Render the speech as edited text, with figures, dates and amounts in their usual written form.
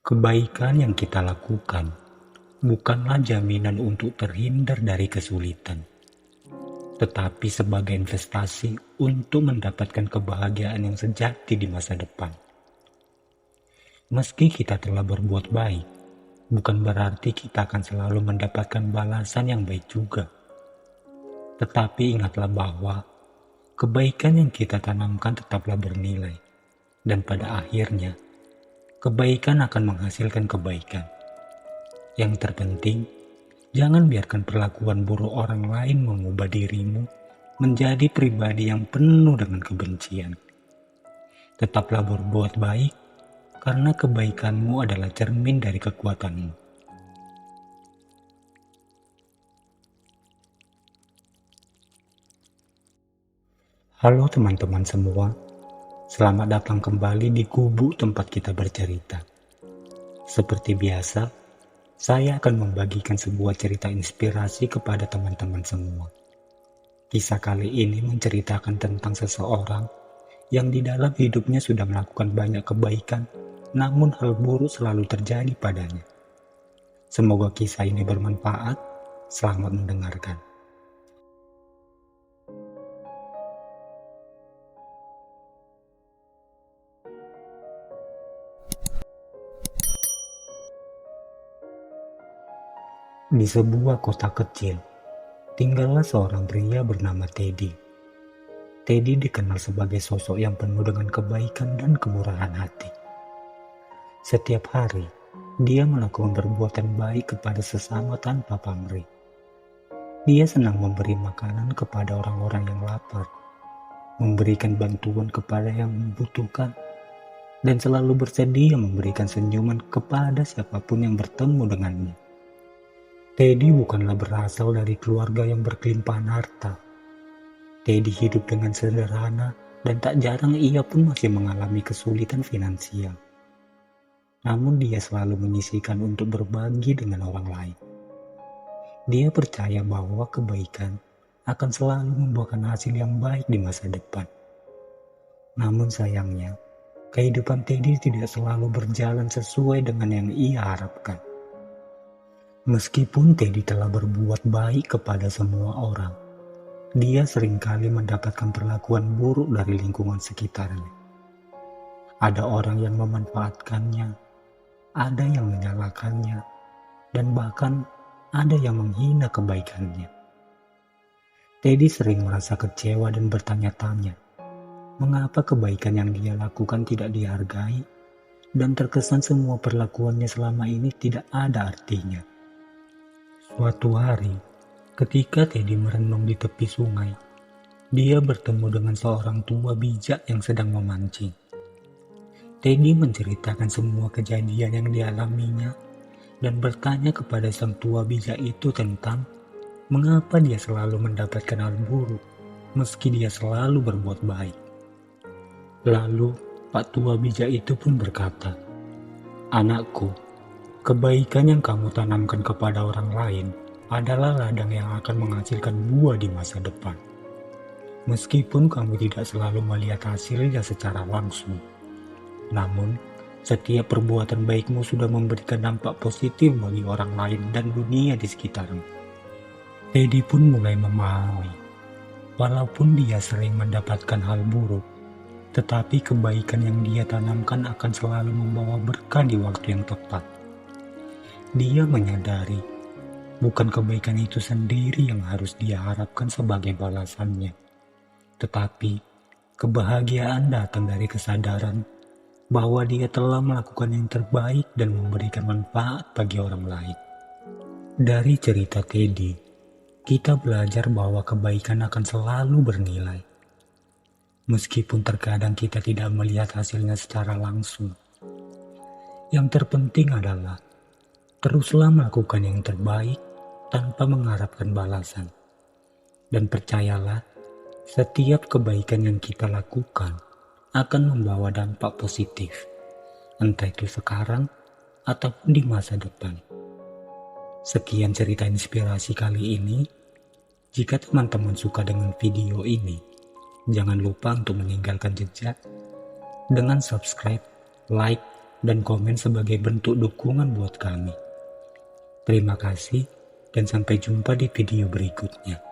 Kebaikan yang kita lakukan bukanlah jaminan untuk terhindar dari kesulitan, tetapi sebagai investasi untuk mendapatkan kebahagiaan yang sejati di masa depan. Meski kita telah berbuat baik, bukan berarti kita akan selalu mendapatkan balasan yang baik juga. Tetapi ingatlah bahwa kebaikan yang kita tanamkan tetaplah bernilai, dan pada akhirnya, kebaikan akan menghasilkan kebaikan. Yang terpenting, jangan biarkan perlakuan buruk orang lain mengubah dirimu menjadi pribadi yang penuh dengan kebencian. Tetaplah berbuat baik, karena kebaikanmu adalah cermin dari kekuatanmu. Halo teman-teman semua, selamat datang kembali di Kubu tempat kita bercerita. Seperti biasa, saya akan membagikan sebuah cerita inspirasi kepada teman-teman semua. Kisah kali ini menceritakan tentang seseorang yang di dalam hidupnya sudah melakukan banyak kebaikan, namun hal buruk selalu terjadi padanya. Semoga kisah ini bermanfaat. Selamat mendengarkan. Di sebuah kota kecil, tinggallah seorang pria bernama Teddy. Teddy dikenal sebagai sosok yang penuh dengan kebaikan dan kemurahan hati. Setiap hari, dia melakukan perbuatan baik kepada sesama tanpa pamrih. Dia senang memberi makanan kepada orang-orang yang lapar, memberikan bantuan kepada yang membutuhkan, dan selalu bersedia memberikan senyuman kepada siapapun yang bertemu dengannya. Teddy bukanlah berasal dari keluarga yang berkelimpahan harta. Teddy hidup dengan sederhana dan tak jarang ia pun masih mengalami kesulitan finansial. Namun dia selalu menyisihkan untuk berbagi dengan orang lain. Dia percaya bahwa kebaikan akan selalu membuahkan hasil yang baik di masa depan. Namun sayangnya, kehidupan Teddy tidak selalu berjalan sesuai dengan yang ia harapkan. Meskipun Teddy telah berbuat baik kepada semua orang, dia seringkali mendapatkan perlakuan buruk dari lingkungan sekitarnya. Ada orang yang memanfaatkannya, ada yang menyalahkannya, dan bahkan ada yang menghina kebaikannya. Teddy sering merasa kecewa dan bertanya-tanya, mengapa kebaikan yang dia lakukan tidak dihargai, dan terkesan semua perlakuannya selama ini tidak ada artinya. Suatu hari, ketika Teddy merenung di tepi sungai, dia bertemu dengan seorang tua bijak yang sedang memancing. Teddy menceritakan semua kejadian yang dialaminya dan bertanya kepada sang tua bijak itu tentang mengapa dia selalu mendapatkan hal buruk meski dia selalu berbuat baik. Lalu, Pak tua bijak itu pun berkata, "Anakku, kebaikan yang kamu tanamkan kepada orang lain adalah ladang yang akan menghasilkan buah di masa depan. Meskipun kamu tidak selalu melihat hasilnya secara langsung, namun setiap perbuatan baikmu sudah memberikan dampak positif bagi orang lain dan dunia di sekitarmu." Teddy pun mulai memahami, walaupun dia sering mendapatkan hal buruk, tetapi kebaikan yang dia tanamkan akan selalu membawa berkah di waktu yang tepat. Dia menyadari, bukan kebaikan itu sendiri yang harus dia harapkan sebagai balasannya, tetapi kebahagiaan datang dari kesadaran bahwa dia telah melakukan yang terbaik dan memberikan manfaat bagi orang lain. Dari cerita Teddy, kita belajar bahwa kebaikan akan selalu bernilai. Meskipun terkadang kita tidak melihat hasilnya secara langsung, yang terpenting adalah teruslah melakukan yang terbaik tanpa mengharapkan balasan. Dan percayalah, setiap kebaikan yang kita lakukan akan membawa dampak positif, entah itu sekarang ataupun di masa depan. Sekian cerita inspirasi kali ini. Jika teman-teman suka dengan video ini, jangan lupa untuk meninggalkan jejak dengan subscribe, like, dan komen sebagai bentuk dukungan buat kami. Terima kasih dan sampai jumpa di video berikutnya.